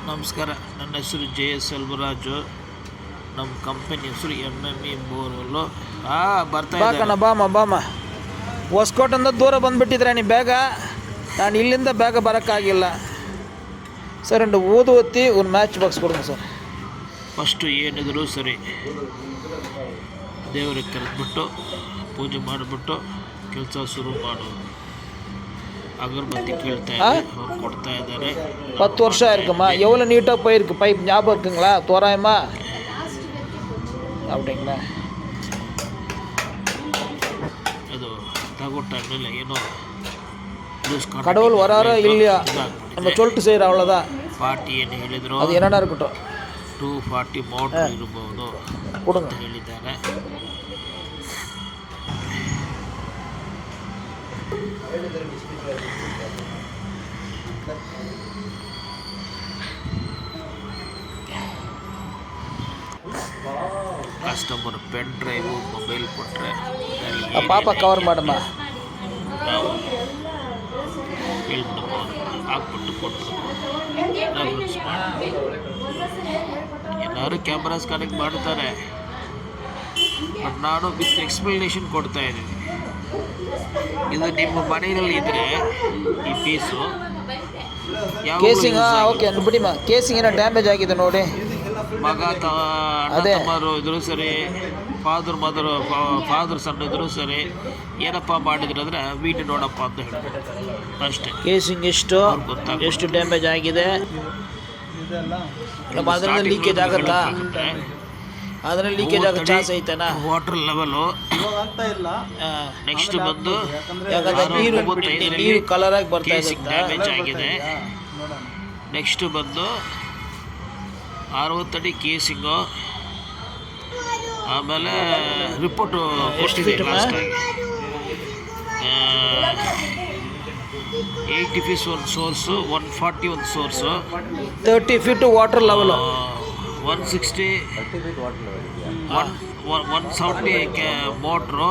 ನಮಸ್ಕಾರ, ನನ್ನ ಹೆಸರು JS ಸೆಲ್ವರಾಜು. ನಮ್ಮ ಕಂಪನಿ ಹೆಸರು MME ಬೋರ್ವೆಲ್ಲು. ಬರ್ತಾ ಬಾಕಣ್ಣ ಬಾಮ ಹೊಸಕೋಟೆಯಿಂದ ದೂರ ಬಂದುಬಿಟ್ಟಿದ್ರೆ ನೀವು ಬೇಗ. ನಾನು ಇಲ್ಲಿಂದ ಬೇಗ ಬರೋಕ್ಕಾಗಿಲ್ಲ ಸರ್. ಒಂದು ಊದುವತ್ತಿ ಒಂದು ಮ್ಯಾಚ್ ಬಾಕ್ಸ್ ಕೊಡೋಣ ಸರ್. ಫಸ್ಟು ಏನಿದ್ರು ಸರಿ, ದೇವರಿಗೆ ಕರೆದ್ಬಿಟ್ಟು ಪೂಜೆ ಮಾಡಿಬಿಟ್ಟು ಕೆಲಸ ಶುರು ಮಾಡೋದು. அகர்பத்தி கேள்வி அவர் கொடுத்தா இதாரு 10 வருஷம் இருக்குமா? எவ்வளோ நீட்டாக போயிருக்கு பைப், ஞாபகம் இருக்குங்களா தோராயமா? அப்படிங்களா? அது தகவல் டைமில் ಏನೋ கடவுள் வராரோ இல்லையா நம்ம சொல்லிட்டு செய்கிற அவ்வளோதான். ಪಾರ್ಟಿ ಏನು ಹೇಳಿದ್ರು ಅದು ಏನಾರ இருக்கட்டும். 240 ಮೋಟರ್ ಇರಬಹುದು ಕೊಡುங்க ಹೇಳಿದ್ದಾರೆ. ಕಸ್ಟಮರ್ ಪೆನ್ ಡ್ರೈವು ಮೊಬೈಲ್ ಕೊಟ್ಟರೆ ಪಾಪ ಕವರ್ ಮಾಡಮ್ಮ ನಾವು ಹೇಳ್ಬಿಟ್ಟು ಹಾಕ್ಬಿಟ್ಟು ಕೊಟ್ಟರು. ಎಲ್ಲರೂ ಕ್ಯಾಮ್ರಾಸ್ ಕನೆಕ್ಟ್ ಮಾಡ್ತಾರೆ, ಬಟ್ ನಾನು ವಿತ್ ಎಕ್ಸ್ಪ್ಲನೇಷನ್ ಕೊಡ್ತಾ ಇದ್ದೀನಿ. ಇದು ನಿಮ್ಮ ಮನೆಯಲ್ಲಿ ಇದ್ರೆ ಈ ಪೀಸು ಕೇಸಿಂಗ್ ಓಕೆ ಬಿಡಿಮ್ಮ. ಕೇಸಿಂಗ್ ಏನೋ ಡ್ಯಾಮೇಜ್ ಆಗಿದೆ ನೋಡಿ. ಮಗ ತಮ್ಮರು ಇದ್ರು ಸರಿ, ಫಾದರ್ ಸಣ್ಣ ಇದ್ರು ಸರಿ, ಏನಪ್ಪ ಮಾಡಿದ್ರು ಅಂದರೆ ವೀಡಿಯೋ ನೋಡಪ್ಪ ಅಂತ ಹೇಳ್ಬೋದು ಅಷ್ಟೇ. ಕೇಸಿಂಗ್ ಎಷ್ಟು ಡ್ಯಾಮೇಜ್ ಆಗಿದೆ, ಅದರಲ್ಲಿ ಲೀಕೇಜ್ ಆಗುತ್ತಾ? ಅದರಲ್ಲಿ ಲೀಕೇಜ್ ಆಗೋ ಚಾನ್ಸ್ ಐತೆನಾ? ವಾಟರ್ ಲೆವೆಲು ನೆಕ್ಸ್ಟ್ ಬಂದು ಯಾಕಂದ್ರೆ ನೀರು ಕಲರ್ ಆಗಿ ಬರ್ತಾ ಇದೆ, ಡ್ಯಾಮೇಜ್ ಆಗಿದೆ. ನೆಕ್ಸ್ಟ್ ಬಂದು 60 ಅಡಿ ಕೇಸಿಂಗು. ಆಮೇಲೆ ರಿಪೋರ್ಟು ಕೊಟ್ಟಿದೆ ಲಾಸ್ಟಾಗಿ. 80 ಫೀಸ್ ಒಂದು ಸೋರ್ಸು, 140 ಒಂದು source, 30 feet water level, 160 170 motor,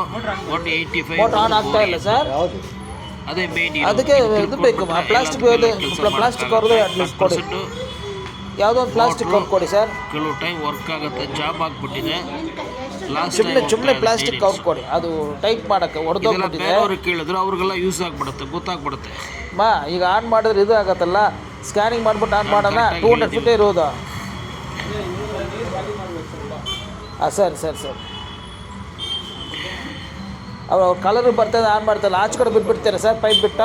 185 on ಆಗ್ತಾ ಇಲ್ಲ ಸರ್. ಅದೇ ಮೇನ್. ಅದಕ್ಕೆ ಇದು ಬೇಕು, ಪ್ಲಾಸ್ಟಿಕ್ ಅವ್ರದ್ದು ಅಟ್ಲೀಸ್ಟ್ ಕೊಡಿ, ಯಾವುದೋ ಒಂದು ಪ್ಲಾಸ್ಟಿಕ್ ಕವರ್ ಕೊಡಿ ಸರ್. ಕೆಲವು ಟೈಮ್ ವರ್ಕ್ ಆಗುತ್ತೆ, ಜಾಮ್ ಆಗಿಬಿಟ್ಟಿದೆ. ಸುಮ್ಮನೆ ಪ್ಲಾಸ್ಟಿಕ್ ಕವರ್ ಕೊಡಿ, ಅದು ಟೈಟ್ ಮಾಡೋಕ್ಕೆ ಹೊಡೆದೋಗ್ಬಿಟ್ಟಿದೆ. ಅವ್ರಿಗೆ ಕೇಳಿದ್ರು ಅವ್ರಿಗೆಲ್ಲ ಯೂಸ್ ಆಗಿಬಿಡುತ್ತೆ, ಗೊತ್ತಾಗ್ಬಿಡುತ್ತೆ. ಈಗ ಆನ್ ಮಾಡಿದ್ರೆ ಇದು ಆಗತ್ತಲ್ಲ, ಸ್ಕ್ಯಾನಿಂಗ್ ಮಾಡಿಬಿಟ್ಟು ಆನ್ ಮಾಡೋಣ. 200 ಫೀಟ್ ಇರೋದು. ಸರಿ ಅವ್ರು ಕಲರ್ ಬರ್ತದೆ, ಆನ್ ಮಾಡ್ತಾರೆ, ಆಚೆ ಕಡೆ ಬಿಟ್ಬಿಡ್ತಾರೆ ಸರ್ ಪೈಪ್ ಬಿಟ್ಟ.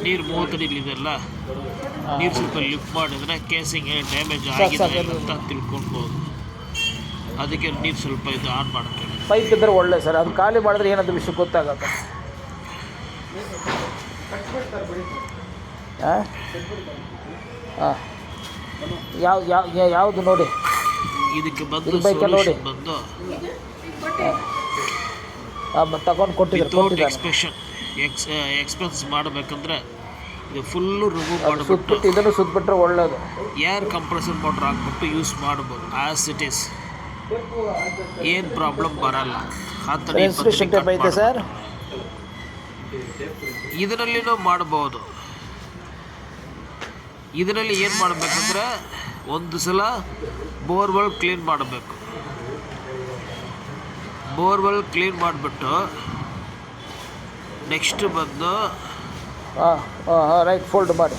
ನೀರು 30 ಅಡಿ ಇದೆಲ್ಲ, ನೀರು ಸ್ವಲ್ಪ ಲಿಫ್ಟ್ ಮಾಡಿದ್ರೆ ಕೇಸಿಂಗ್ ಡ್ಯಾಮೇಜ್ ಆಗಿದೆ ಅಂತ ತಿಳ್ಕೊಳ್ಬೋದು. ಅದಕ್ಕೆ ನೀರು ಸ್ವಲ್ಪ ಇದು ಆನ್ ಮಾಡ್ತಾರೆ. ಪೈಪ್ ಇದ್ದರೆ ಒಳ್ಳೆ ಸರ್, ಅದು ಖಾಲಿ ಮಾಡಿದ್ರೆ ಏನಾದರೂ ವಿಷಯ ಗೊತ್ತಾಗತ್ತೆ. ಯಾವುದು ನೋಡಿ, ಇದಕ್ಕೆ ಬಂದು ನೋಡಿ ಬಂದು ತಗೊಂಡು ಕೊಟ್ಟಿದ್ದಾರೆ. ಎಕ್ಸ್ಪೆನ್ಸ್ ಮಾಡಬೇಕಂದ್ರೆ ಇದು ಫುಲ್ಲು ರಿಮೂವ್ ಮಾಡಿಬಿಟ್ಟು ಇದನ್ನು ಸುತ್ತಬಿಟ್ರೆ ಒಳ್ಳೆಯದು. ಏರ್ ಕಂಪ್ರೆಸರ್ ಮೋಟ್ರ್ ಹಾಕ್ಬಿಟ್ಟು ಯೂಸ್ ಮಾಡ್ಬೋದು. ಆಸ್ ಇಟ್ ಈಸ್ ಏನು ಪ್ರಾಬ್ಲಮ್ ಬರಲ್ಲ. ಐತೆ ಸರ್, ಇದರಲ್ಲಿನೂ ಮಾಡ್ಬೋದು. ಇದರಲ್ಲಿ ಏನು ಮಾಡಬೇಕಂದ್ರೆ ಒಂದು ಸಲ ಬೋರ್ವೆಲ್ ಕ್ಲೀನ್ ಮಾಡಬೇಕು. ಬೋರ್ವೆಲ್ ಕ್ಲೀನ್ ಮಾಡಿಬಿಟ್ಟು ನೆಕ್ಸ್ಟ್ ಬಂದು ರೈಟ್ ಫೋಲ್ಡ್ ಮಾಡಿ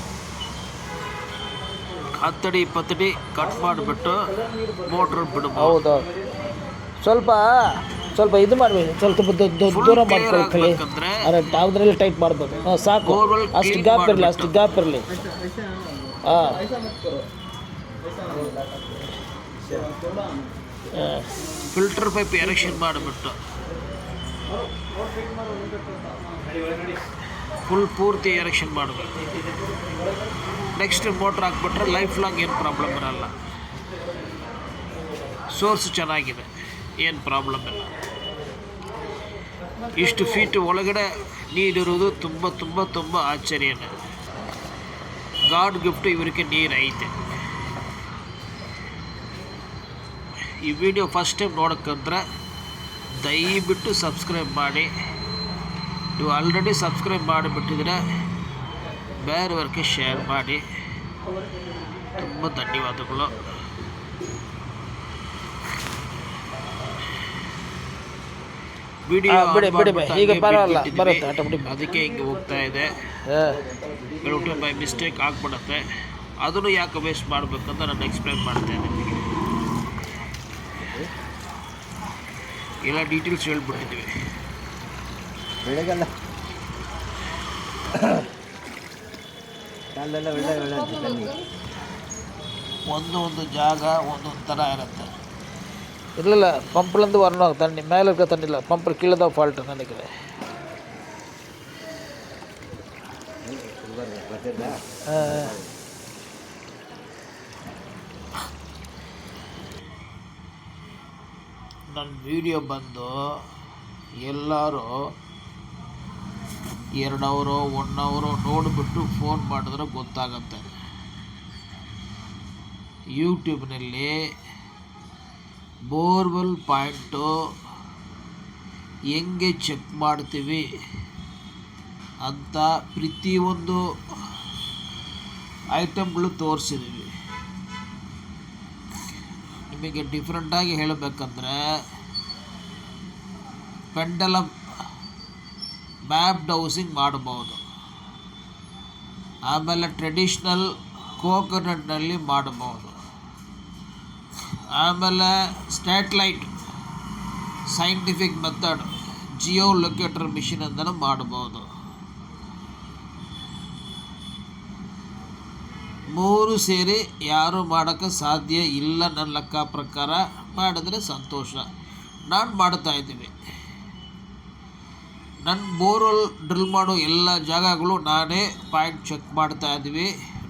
10 ಅಡಿ 20 ಅಡಿ ಕಟ್ ಮಾಡಿಬಿಟ್ಟು ಮೋಟ್ರ್ ಬಿಡ್ಬೋದು. ಹೌದು, ಸ್ವಲ್ಪ ಇದು ಮಾಡಬೇಕು, ಸ್ವಲ್ಪ ದೂರ ಮಾಡ್ಕೊಳ್ಳಿ. ಯಾವುದ್ರಲ್ಲಿ ಟೈಟ್ ಮಾಡ್ಬೋದು, ಸಾಕು. ಅಷ್ಟು ಗ್ಯಾಪ್ ಇರಲಿ. ಫಿಲ್ಟರ್ ಪೈಪ್ ಎರೆಕ್ಷನ್ ಮಾಡಿಬಿಟ್ಟು ಪೂರ್ತಿ ಎರೆಕ್ಷನ್ ಮಾಡಬೇಕು. ನೆಕ್ಸ್ಟ್ ಮೋಟ್ರ್ ಹಾಕ್ಬಿಟ್ರೆ ಲೈಫ್ ಲಾಂಗ್ ಏನು ಪ್ರಾಬ್ಲಮ್ ಇರಲ್ಲ. ಸೋರ್ಸ್ ಚೆನ್ನಾಗಿದೆ, ಏನು ಪ್ರಾಬ್ಲಮ್ ಇಲ್ಲ. ಇಷ್ಟು ಫೀಟ್ ಒಳಗಡೆ ನೀರಿರೋದು ತುಂಬ ಆಶ್ಚರ್ಯನೇ. ಗಾಡ್ ಗಿಫ್ಟ್ ಇವರಿಗೆ ನೀರು ಐತೆ. ಈ ವಿಡಿಯೋ ಫಸ್ಟ್ ಟೈಮ್ ನೋಡೋಕ್ಕಂದ್ರೆ ದಯವಿಟ್ಟು ಸಬ್ಸ್ಕ್ರೈಬ್ ಮಾಡಿ. ನೀವು ಆಲ್ರೆಡಿ ಸಬ್ಸ್ಕ್ರೈಬ್ ಮಾಡಿಬಿಟ್ಟಿದ್ರೆ ಬೇರೆಯವ್ರಿಗೆ ಶೇರ್ ಮಾಡಿ. ತುಂಬ ಧನ್ಯವಾದಗಳು. ವಿಡಿಯೋ ಬಿಡಿ ಈಗ ಬರಲ್ಲ, ಬರುತ್ತೆ ಆಟೋಮೆಟಿಕ್. ಅದಕ್ಕೆ ಹಿಂಗೆ ಹೋಗ್ತಾ ಇದೆ. ಕೆಲವು ಟೈಮ್ ಬೈ ಮಿಸ್ಟೇಕ್ ಆಗ್ಬಿಡುತ್ತೆ. ಅದನ್ನು ಯಾಕೆ ವೇಸ್ಟ್ ಮಾಡಬೇಕಂತ ನಾನು ಎಕ್ಸ್ಪ್ಲೈನ್ ಮಾಡ್ತೇನೆ. ಎಲ್ಲ ಡೀಟೇಲ್ಸ್ ಹೇಳ್ಬಿಟ್ಟಿದ್ದೀವಿ. ಬೆಳಗಲ್ಲ ಕಾಲೆಲ್ಲ ಒಳ್ಳೆ ಒಂದು ಜಾಗ ಒಂದೊಂದು ಥರ ಇರುತ್ತೆ. இல்லைல்ல பம்ப்லேருந்து வரணும் தண்ணி, மேலே இருக்க தண்ணி இல்லை, பம்பில் கீழே தான் ஃபால்ட்டு நினைக்கிறேன். ನನ್ನ ವಿಡಿಯೋ ಬಂದು ಎಲ್ಲರೂ 2 ಅವರ್ 1 ಅವರ್ ನೋಡಿಬಿಟ್ಟು ಫೋನ್ ಮಾಡಿದ್ರೆ ಗೊತ್ತಾಗತ್ತೆ. ಯೂಟ್ಯೂಬ್ನಲ್ಲಿ ಬೋರ್ವೆಲ್ ಪಾಯಿಂಟು ಹೆಂಗೆ ಚೆಕ್ ಮಾಡ್ತೀವಿ ಅಂತ ಪ್ರತಿಯೊಂದು ಐಟಮ್ಗಳು ತೋರಿಸಿದ್ದೀವಿ. ನಿಮಗೆ ಡಿಫ್ರೆಂಟಾಗಿ ಹೇಳಬೇಕಂದ್ರೆ ಪೆಂಡಲಮ್ ಮ್ಯಾಪ್ಡ್ ಹೌಸಿಂಗ್ ಮಾಡ್ಬೋದು. ಆಮೇಲೆ ಟ್ರೆಡಿಷ್ನಲ್ ಕೋಕೋನಟ್ನಲ್ಲಿ ಮಾಡ್ಬೋದು. ಆಮೇಲೆ satellite scientific method geo locator machine ಅಂತಲೂ ಮಾಡ್ಬೋದು. 3 ಸೇರಿ ಯಾರು ಮಾಡೋಕ್ಕೆ ಸಾಧ್ಯ ಇಲ್ಲ. ನನ್ನ ಲೆಕ್ಕ ಪ್ರಕಾರ ಮಾಡಿದ್ರೆ ಸಂತೋಷ. ನಾನು ಮಾಡ್ತಾಯಿದ್ದೀನಿ. ನನ್ನ ಬೋರ್ವೆಲ್ ಡ್ರಿಲ್ ಮಾಡೋ ಎಲ್ಲ ಜಾಗಗಳು ನಾನೇ ಪಾಯಿಂಟ್ ಚೆಕ್ ಮಾಡ್ತಾಯಿದ್ದೀವಿ.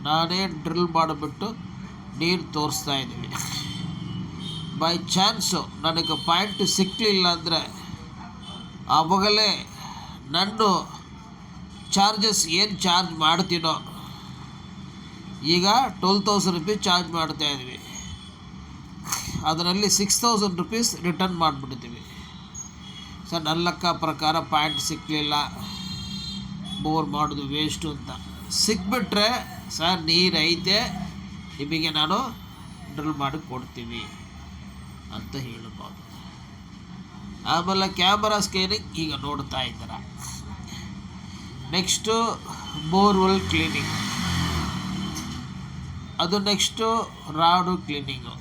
ನಾನೇ ಡ್ರಿಲ್ ಮಾಡಿಬಿಟ್ಟು ನೀರು ತೋರಿಸ್ತಾಯಿದ್ದೀವಿ. ಬೈ ಚಾನ್ಸು ನನಗೆ ಪಾಯಿಂಟ್ ಸಿಕ್ಕಲಿಲ್ಲ ಅಂದರೆ ಆವಾಗಲೇ ನನ್ನ ಚಾರ್ಜಸ್ ಏನು ಚಾರ್ಜ್ ಮಾಡ್ತೀನೋ, ಈಗ 12,000 ರೂಪೀಸ್ ಚಾರ್ಜ್ ಮಾಡ್ತಾಯಿದ್ವಿ, ಅದರಲ್ಲಿ 6,000 ರೂಪೀಸ್ ರಿಟರ್ನ್ ಮಾಡಿಬಿಡ್ತೀವಿ. ಸರ್ ನನ್ನ ಲೆಕ್ಕ ಪ್ರಕಾರ ಪಾಯಿಂಟ್ ಸಿಕ್ಕಲಿಲ್ಲ, ಬೋರ್ ಮಾಡೋದು ವೇಸ್ಟು ಅಂತ. ಸಿಕ್ಬಿಟ್ರೆ ಸರ್ ನೀರು ಐತೆ, ನಿಮಗೆ ನಾನು ಡ್ರಿಲ್ ಮಾಡಿ ಕೊಡ್ತೀವಿ ಅಂತ ಹೇಳ್ಬೋದು. ಆಮೇಲೆ ಕ್ಯಾಮರಾ ಸ್ಕ್ಯಾನಿಂಗ್ ಈಗ ನೋಡ್ತಾ ಇದ್ದೀರ. ನೆಕ್ಸ್ಟು ಬೋರ್ವೆಲ್ ಕ್ಲೀನಿಂಗ್, ಅದು ನೆಕ್ಸ್ಟು ರಾಡು ಕ್ಲೀನಿಂಗು,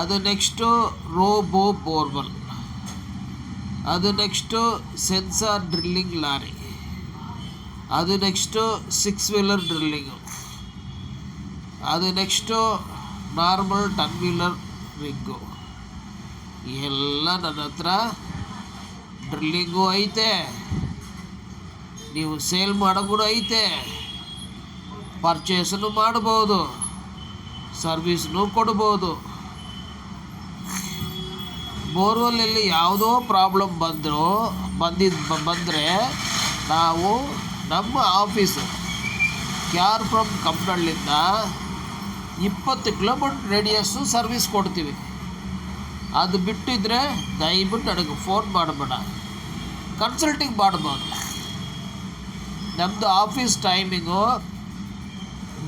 ಅದು ನೆಕ್ಸ್ಟು ರೋಬೋ ಬೋರ್ವೆಲ್, ಅದು ನೆಕ್ಸ್ಟು ಸೆನ್ಸಾರ್ ಡ್ರಿಲ್ಲಿಂಗ್ ಲಾರಿ, ಅದು ನೆಕ್ಸ್ಟು 6 ವೀಲರ್ ಡ್ರಿಲ್ಲಿಂಗು, ಅದು ನೆಕ್ಸ್ಟು ನಾರ್ಮಲ್ 10 ವೀಲರ್ ರಿಗ್ಗು. ಎಲ್ಲ ನನ್ನ ಹತ್ರ ಡ್ರಿಲ್ಲಿಂಗು ಐತೆ, ನೀವು ಸೇಲ್ ಮಾಡೋಕ್ಕೂ ಐತೆ, ಪರ್ಚೇಸನ್ನು ಮಾಡ್ಬೋದು, ಸರ್ವಿಸ್ನು ಕೊಡ್ಬೋದು. ಬೋರ್ವೆಲ್ಲಲ್ಲಿ ಯಾವುದೋ ಪ್ರಾಬ್ಲಮ್ ಬಂದರೆ ನಾವು ನಮ್ಮ ಆಫೀಸು ಕ್ಯಾರ್ ಫ್ರಮ್ ಕಂಪ್ನಳ್ಳಿಂದ 20 ಕಿಲೋಮೀಟ್ರ್ ರೇಡಿಯಸ್ಸು ಸರ್ವಿಸ್ ಕೊಡ್ತೀವಿ. ಅದು ಬಿಟ್ಟಿದ್ರೆ ದಯವಿಟ್ಟು ನನಗೆ ಫೋನ್ ಮಾಡಬೇಡ, ಕನ್ಸಲ್ಟಿಂಗ್ ಮಾಡ್ಬೋದು. ನಮ್ಮದು ಆಫೀಸ್ ಟೈಮಿಂಗು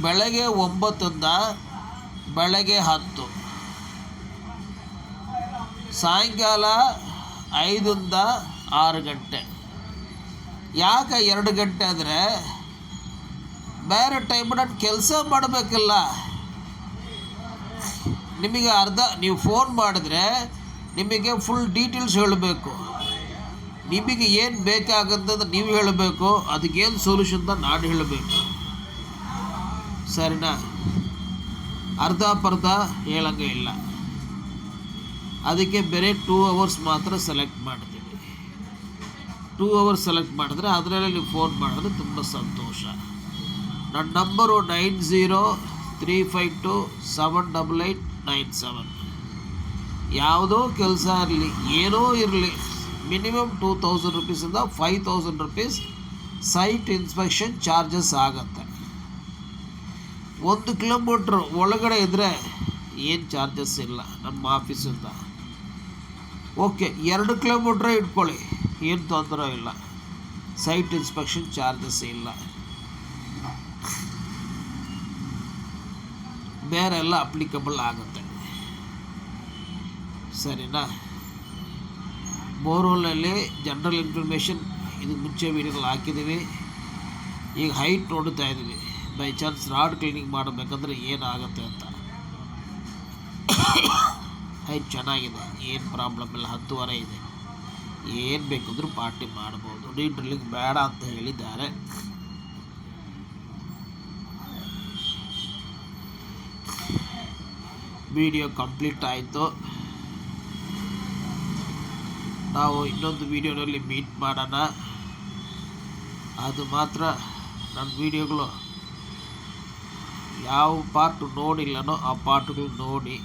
ಬೆಳಗ್ಗೆ 9ರಿಂದ ಬೆಳಗ್ಗೆ 10, ಸಾಯಂಕಾಲ 5ರಿಂದ 6 ಗಂಟೆ. ಯಾಕೆ 2 ಗಂಟೆ ಅಂದರೆ ಬೇರೆ ಟೈಮ್ ನಾನು ಕೆಲಸ ಮಾಡಬೇಕಲ್ಲ. ನಿಮಗೆ ನೀವು ಫೋನ್ ಮಾಡಿದ್ರೆ ನಿಮಗೆ ಫುಲ್ ಡೀಟೇಲ್ಸ್ ಹೇಳಬೇಕು. ನಿಮಗೆ ಏನು ಬೇಕಾಗಂತಂದು ನೀವು ಹೇಳಬೇಕು, ಅದಕ್ಕೇನು ಸೊಲ್ಯೂಷನ್ ಅಂತ ನಾನು ಹೇಳಬೇಕು. ಸರಿನಾ? ಅರ್ಧ ಹೇಳಂಗೆ ಇಲ್ಲ. ಅದಕ್ಕೆ ಬೇರೆ 2 ಅವರ್ಸ್ ಮಾತ್ರ ಸೆಲೆಕ್ಟ್ ಮಾಡ್ತೀವಿ. 2 ಅವರ್ಸ್ ಸೆಲೆಕ್ಟ್ ಮಾಡಿದ್ರೆ ಅದರಲ್ಲೇ ನೀವು ಫೋನ್ ಮಾಡಿದ್ರೆ ತುಂಬ ಸಂತೋಷ. ನನ್ನ ನಂಬರು 9035278897. ಯಾವುದೋ ಕೆಲಸ ಇರಲಿ ಏನೋ ಇರಲಿ, minimum 2000 ರೂಪೀಸಿಂದ 5000 rupees site inspection charges ಆಗುತ್ತೆ. 1 ಕಿಲೋಮೀಟ್ರ್ ಒಳಗಡೆ ಇದ್ದರೆ ಏನು ಚಾರ್ಜಸ್ ಇಲ್ಲ ನಮ್ಮ ಆಫೀಸಿಂದ. ಓಕೆ, 2 ಕಿಲೋಮೀಟ್ರೇ ಇಟ್ಕೊಳ್ಳಿ, ಏನು ತೊಂದರೆ ಇಲ್ಲ, ಸೈಟ್ ಇನ್ಸ್ಪೆಕ್ಷನ್ ಚಾರ್ಜಸ್ ಇಲ್ಲ. ಬೇರೆಲ್ಲ ಅಪ್ಲಿಕಬಲ್ ಆಗುತ್ತೆ. ಸರಿನಾ? ಬೋರ್ವೆಲ್ನಲ್ಲಿ ಜನರಲ್ ಇನ್ಫಾರ್ಮೇಷನ್ ಇದು ಮುಂಚೆ ವೀಡಿಯೋಗಳು ಹಾಕಿದ್ದೀವಿ. ಈಗ ಹೈಟ್ ನೋಡ್ತಾ ಇದ್ದೀವಿ. ಬೈ ಚಾನ್ಸ್ ರಾಡ್ ಕ್ಲೀನಿಂಗ್ ಮಾಡಬೇಕಂದ್ರೆ ಏನಾಗುತ್ತೆ ಅಂತ. ಹೈಟ್ ಚೆನ್ನಾಗಿದೆ, ಏನು ಪ್ರಾಬ್ಲಮ್ ಇಲ್ಲ, 10.5 ಇದೆ. ಏನು ಬೇಕಂದ್ರೂ ಪಾರ್ಟಿ ಮಾಡ್ಬೋದು. ಡ್ರಿಲ್ಲಿಂಗ್ ಬೇಡ ಅಂತ ಹೇಳಿದ್ದಾರೆ. ವಿಡಿಯೋ ಕಂಪ್ಲೀಟ್ ಆಯಿತು. ನಾವು ಇನ್ನೊಂದು ವಿಡಿಯೋನಲ್ಲಿ ಮೀಟ್ ಮಾಡೋಣ. ಅದು ಮಾತ್ರ ನನ್ನ ವಿಡಿಯೋಗಳು ಯಾವ ಪಾರ್ಟ್ ನೋಡಿಲ್ಲನೋ ಆ ಪಾರ್ಟ್ಗಳು ನೋಡಿ.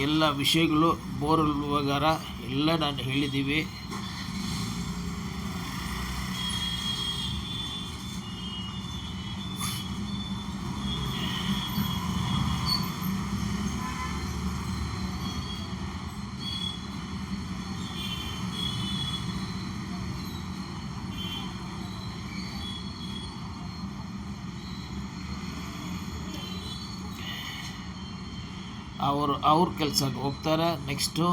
ಎಲ್ಲ ವಿಷಯಗಳು ಬೋರ್ವೆಲ್ ವಗರ ಎಲ್ಲ ನಾನು ಹೇಳಿದ್ದೀವಿ. ಅವ್ರ ಕೆಲ್ಸಕ್ಕೆ ಹೋಗ್ತಾರೆ. ನೆಕ್ಸ್ಟು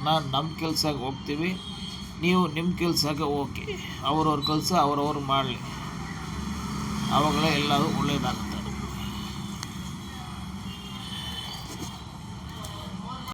ನಾನು ನಮ್ಮ ಕೆಲ್ಸಕ್ಕೆ ಹೋಗ್ತೀವಿ. ನೀವು ನಿಮ್ಮ ಕೆಲ್ಸಕ್ಕೆ ಓಕೆ. ಅವ್ರವ್ರ ಕೆಲಸ ಅವ್ರವ್ರು ಮಾಡಲಿ. ಆವಾಗಲೇ ಎಲ್ಲರೂ ಒಳ್ಳೆಯದಾಗುತ್ತೆ.